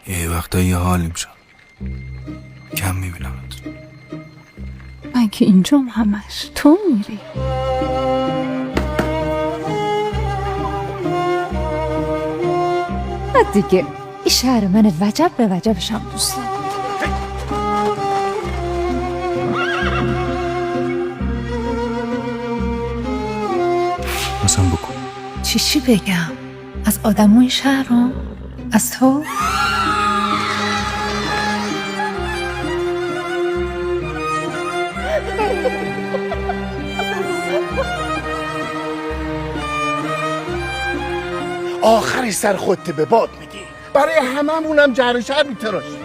یه وقتا یه حالیم شد کم میبینمت. من که اینجام همش تو میری. بعد دیگه این شهر من وجب به وجبشم دوست دارم. مثلا بکن. چی بگم؟ از آدمای شهرم؟ از تو؟ آخرش سر خودت به باد میدی. برای هممونم جهر شهر میتراشی.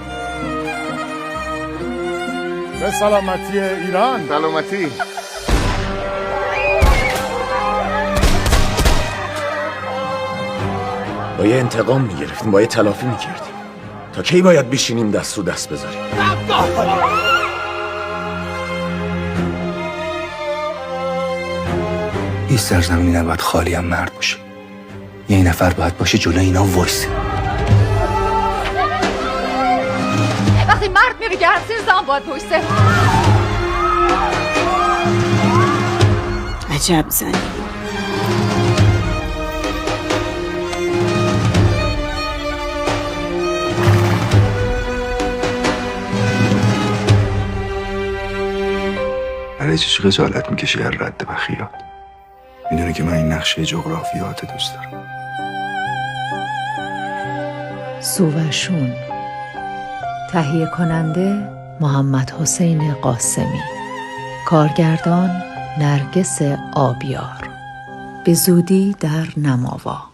به سلامتی ایران. سلامتی. باید انتقام میگرفتیم، باید تلافی میکردیم. تا کی باید بشینیم دست رو دست بذاریم؟ این سرزمینی نباید خالی هم مرد باشه. یه نفر باید باشه جلو اینا وایسه. وقتی مرد میره گرم زیر زن باید وایسه. عجب زنی. برای چی خجالت میکشی از رد بخیات؟ میدونی که من این نقشه جغرافیات دوست دارم. سووشون. تهیه کننده محمد حسین قاسمی. کارگردان نرگس آبیار. به زودی در نماوا.